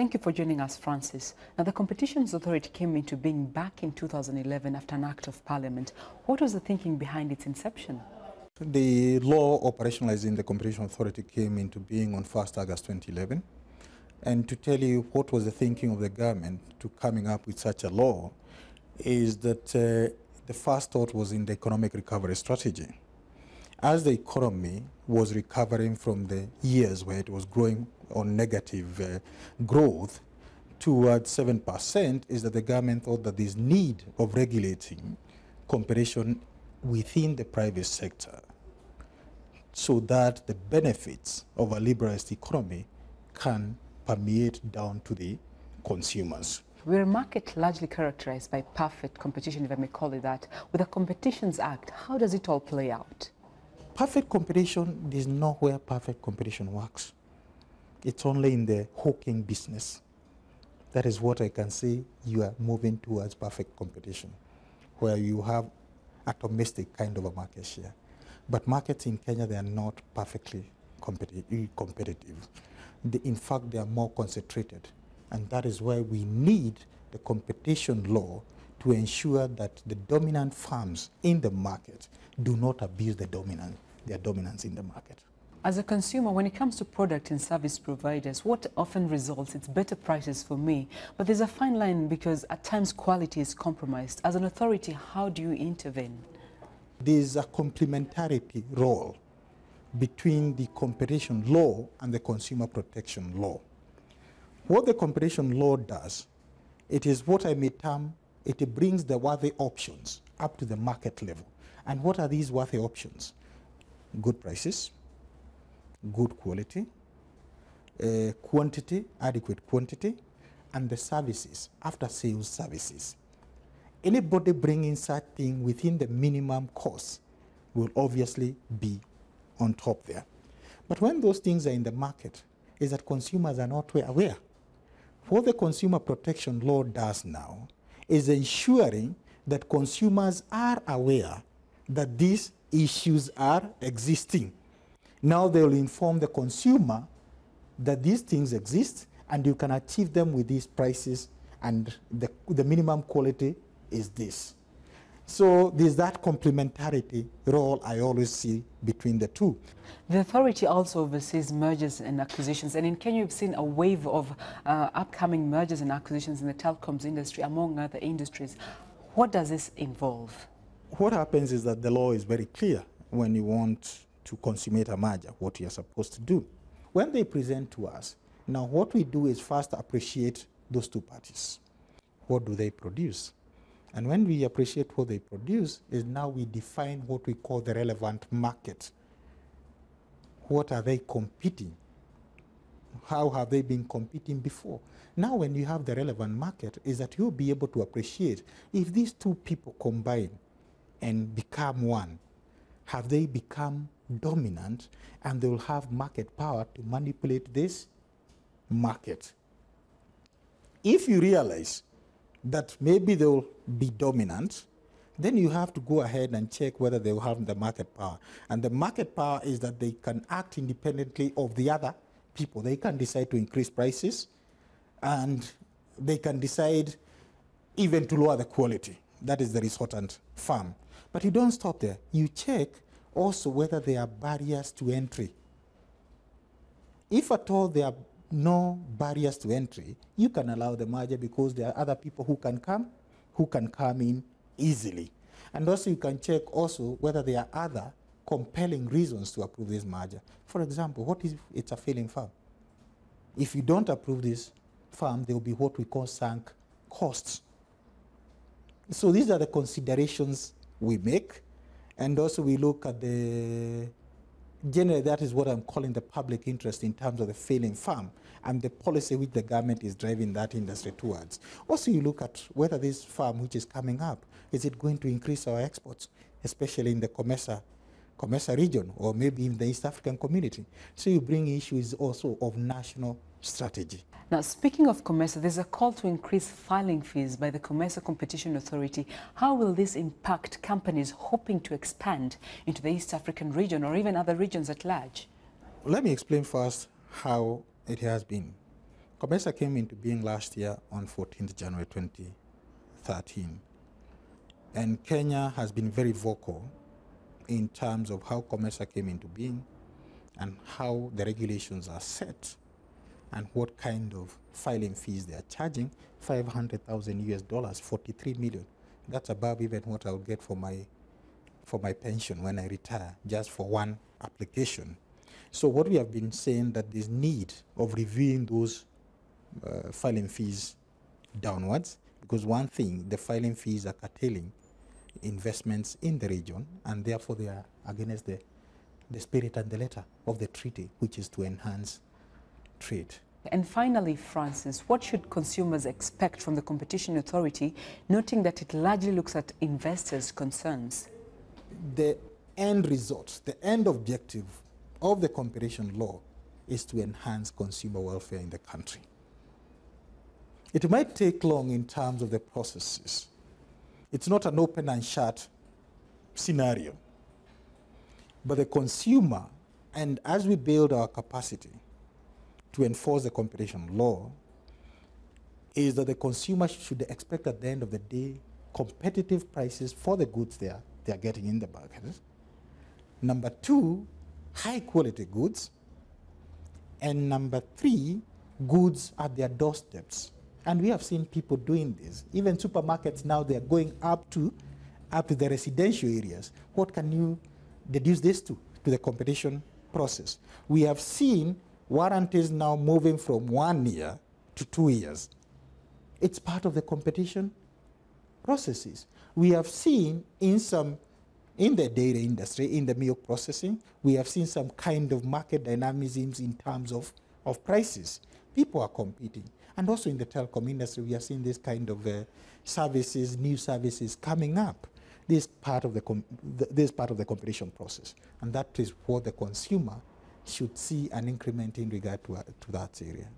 Thank you for joining us, Francis. Now, the Competitions Authority came into being back in 2011 after an act of Parliament. What was the thinking behind its inception? The law operationalizing the Competition Authority came into being on 1st August 2011. And to tell you what was the thinking of the government to coming up with such a law is that the first thought was in the economic recovery strategy. As the economy was recovering from the years where it was growing on negative growth towards 7%, is that the government thought that this need of regulating competition within the private sector so that the benefits of a liberalized economy can permeate down to the consumers. We're a market largely characterized by perfect competition, if I may call it that. With the Competitions Act, how does it all play out? Perfect competition is not where perfect competition works. It's only in the hawking business. That is what I can say you are moving towards perfect competition, where you have a domestic kind of a market share. But markets in Kenya, they are not perfectly competitive. In fact, they are more concentrated. And that is why we need the competition law to ensure that the dominant firms in the market do not abuse their dominance in the market. As a consumer, when it comes to product and service providers, what often results, it's better prices for me. But there's a fine line because at times quality is compromised. As an authority, how do you intervene? There's a complementarity role between the competition law and the consumer protection law. What the competition law does, it is what I may term, it brings the worthy options up to the market level. And what are these worthy options? Good prices, good quality, quantity, adequate quantity, and the services, after-sales services. Anybody bringing such thing within the minimum cost will obviously be on top there. But when those things are in the market, is that consumers are not aware. What the consumer protection law does now is ensuring that consumers are aware that these issues are existing. Now they will inform the consumer that these things exist and you can achieve them with these prices and the minimum quality is this. So there's that complementarity role I always see between the two. The authority also oversees mergers and acquisitions, and in Kenya we've seen a wave of upcoming mergers and acquisitions in the telecoms industry, among other industries. What does this involve? What happens is that the law is very clear when you want to consummate a merger, what you're supposed to do. When they present to us, now what we do is first appreciate those two parties. What do they produce? And when we appreciate what they produce, is now we define what we call the relevant market. What are they competing? How have they been competing before? Now when you have the relevant market, is that you'll be able to appreciate if these two people combine and become one, have they become dominant and they will have market power to manipulate this market. If you realize that maybe they will be dominant, then you have to go ahead and check whether they will have the market power. And the market power is that they can act independently of the other people. They can decide to increase prices and they can decide even to lower the quality. That is the resultant firm. But you don't stop there. You check also whether there are barriers to entry. If at all there are no barriers to entry, you can allow the merger because there are other people who can come in easily. And also you can check also whether there are other compelling reasons to approve this merger. For example, what if it's a failing firm? If you don't approve this firm, there will be what we call sunk costs. So these are the considerations we make. And also we look at generally that is what I'm calling the public interest in terms of the failing firm and the policy which the government is driving that industry towards. Also you look at whether this firm which is coming up, is it going to increase our exports, especially in the COMESA region or maybe in the East African community. So you bring issues also of national strategy. Now, speaking of COMESA, there's a call to increase filing fees by the COMESA Competition Authority. How will this impact companies hoping to expand into the East African region or even other regions at large? Let me explain first how it has been. COMESA came into being last year on 14th January 2013. And Kenya has been very vocal in terms of how COMESA came into being and how the regulations are set and what kind of filing fees they are charging. 500,000 US dollars, 43 million. That's above even what I would get for my pension when I retire, just for one application. So what we have been saying that there's need of reviewing those filing fees downwards, because one thing, the filing fees are curtailing investments in the region, and therefore they are against the spirit and the letter of the treaty, which is to enhance trade. And finally, Francis, what should consumers expect from the Competition Authority, noting that it largely looks at investors' concerns? The end result, the end objective of the competition law is to enhance consumer welfare in the country. It might take long in terms of the processes. It's not an open and shut scenario. But the consumer, and as we build our capacity to enforce the competition law, is that the consumer should expect at the end of the day competitive prices for the goods they are getting in the market. Number two, high quality goods. And number three, goods at their doorsteps. And we have seen people doing this. Even supermarkets now, they are going up to the residential areas. What can you deduce this to the competition process? We have seen warranties now moving from 1 year to 2 years. It's part of the competition processes. We have seen in the dairy industry, in the milk processing, we have seen some kind of market dynamisms in terms of prices. People are competing. And also in the telecom industry, we are seeing this kind of services, new services coming up. This is part of the competition process. And that is what the consumer should see an increment in regard to that area.